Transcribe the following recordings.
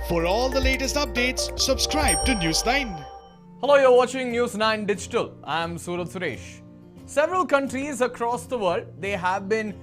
For all the latest updates, subscribe to News9. Hello, you're watching News 9 Digital. I'm Surat Suresh. Several countries across the world, they have been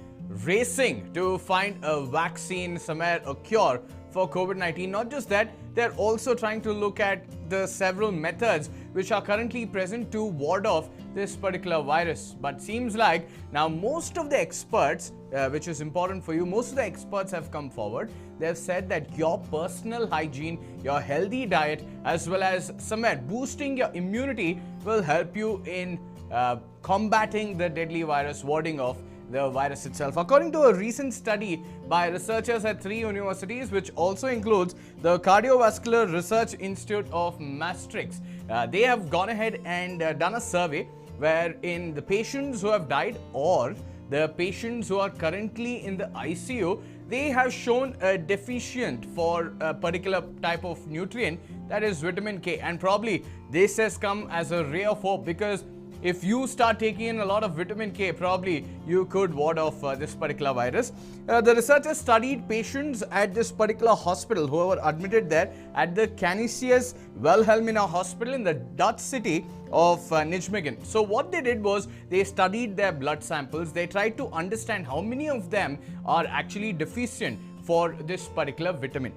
racing to find a vaccine, somewhere a cure for COVID-19. Not just that, they're also trying to look at the several methods which are currently present to ward off this particular virus. But seems like now most of the experts, which is important for you, most of the experts have come forward. They've said that your personal hygiene, your healthy diet, as well as somewhere boosting your immunity will help you in combating the deadly virus, warding off the virus itself. According to a recent study by researchers at 3 universities, which also includes the Cardiovascular Research Institute of Maastricht, they have gone ahead and done a survey wherein the patients who have died or the patients who are currently in the ICU, they have shown a deficient for a particular type of nutrient, that is vitamin K. And probably this has come as a ray of hope, because if you start taking in a lot of vitamin K, probably you could ward off this particular virus. The researchers studied patients at this particular hospital who were admitted there at the Canisius Wilhelmina Hospital in the Dutch city of Nijmegen. So what they did was they studied their blood samples. They tried to understand how many of them are actually deficient for this particular vitamin.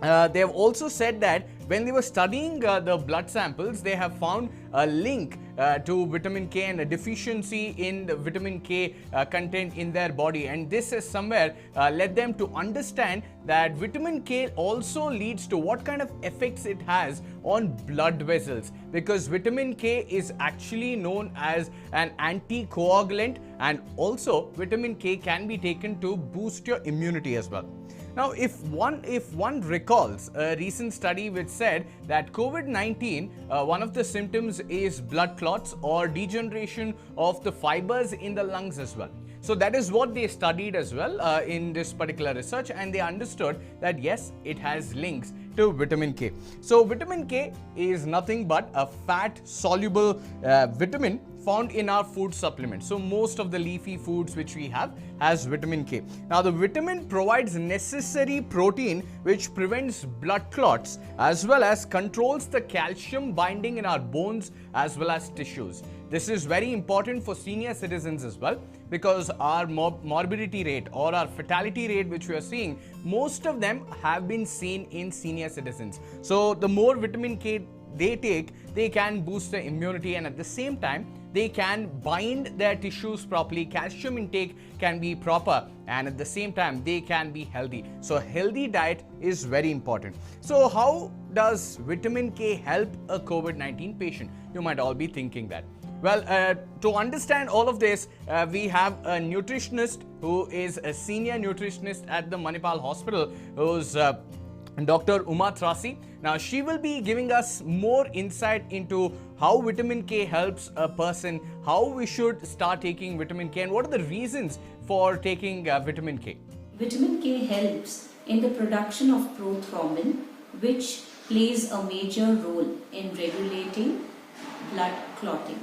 They have also said that when they were studying the blood samples, they have found a link to vitamin K and a deficiency in the vitamin K content in their body. And this has somewhere led them to understand that vitamin K also leads to what kind of effects it has on blood vessels, because vitamin K is actually known as an anticoagulant, and also vitamin K can be taken to boost your immunity as well. Now, if one recalls a recent study which said that COVID-19, one of the symptoms is blood clots or degeneration of the fibers in the lungs as well. So that is what they studied as well in this particular research, and they understood that yes, it has links to vitamin K. So vitamin K is nothing but a fat soluble vitamin found in our food supplements. So most of the leafy foods which we have has vitamin K. Now the vitamin provides necessary protein which prevents blood clots as well as controls the calcium binding in our bones as well as tissues. This is very important for senior citizens as well, because our morbidity rate or our fatality rate which we are seeing, most of them have been seen in senior citizens. So the more vitamin K they take, they can boost their immunity, and at the same time they can bind their tissues properly, calcium intake can be proper, and at the same time they can be healthy. So a healthy diet is very important. So how does vitamin K help a COVID-19 patient? You might all be thinking that. Well, to understand all of this, we have a nutritionist who is a senior nutritionist at the Manipal Hospital, who's Dr. Uma Trasi. Now, she will be giving us more insight into how vitamin K helps a person, how we should start taking vitamin K, and what are the reasons for taking vitamin K. Vitamin K helps in the production of prothrombin, which plays a major role in regulating blood clotting.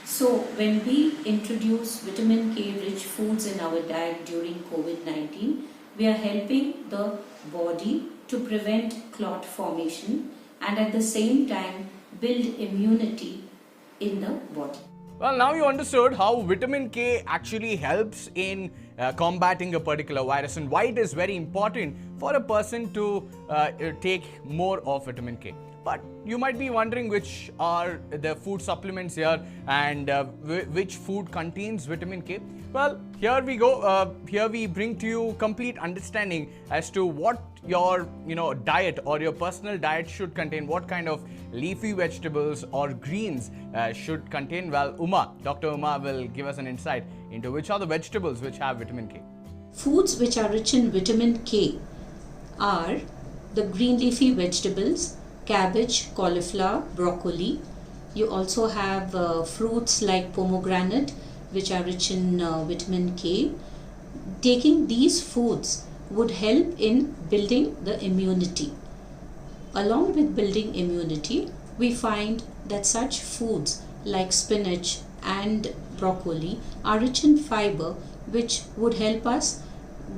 So when we introduce vitamin K rich foods in our diet during COVID-19, we are helping the body to prevent clot formation and at the same time build immunity in the body. Well, now you understood how vitamin K actually helps in combating a particular virus and why it is very important for a person to take more of vitamin K. But you might be wondering which are the food supplements here and which food contains vitamin K. Well, here we go. Here we bring to you complete understanding as to what your diet or your personal diet should contain, what kind of leafy vegetables or greens should contain. Well, Dr. Uma will give us an insight into which are the vegetables which have vitamin K. Foods which are rich in vitamin K are the green leafy vegetables, cabbage, cauliflower, broccoli. You also have fruits like pomegranate, which are rich in vitamin K. Taking these foods would help in building the immunity. Along with building immunity, we find that such foods like spinach and broccoli are rich in fiber, which would help us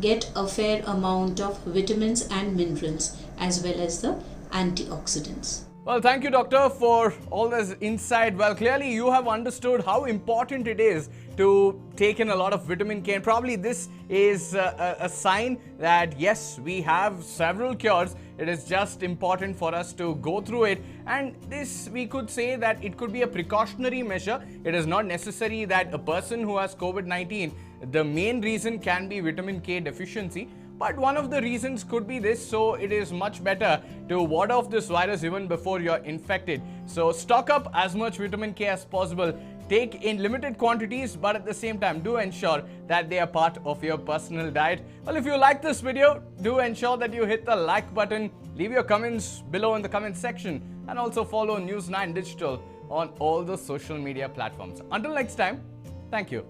get a fair amount of vitamins and minerals as well as the antioxidants. Well, thank you, doctor, for all this insight. Well, clearly you have understood how important it is to take in a lot of vitamin K, and probably this is a sign that yes, we have several cures. It is just important for us to go through it, and this, we could say that it could be a precautionary measure. It is not necessary that a person who has COVID-19, the main reason can be vitamin K deficiency. But one of the reasons could be this, so it is much better to ward off this virus even before you're infected. So stock up as much vitamin K as possible. Take in limited quantities, but at the same time, do ensure that they are part of your personal diet. Well, if you like this video, do ensure that you hit the like button. Leave your comments below in the comment section, and also follow News9 Digital on all the social media platforms. Until next time, thank you.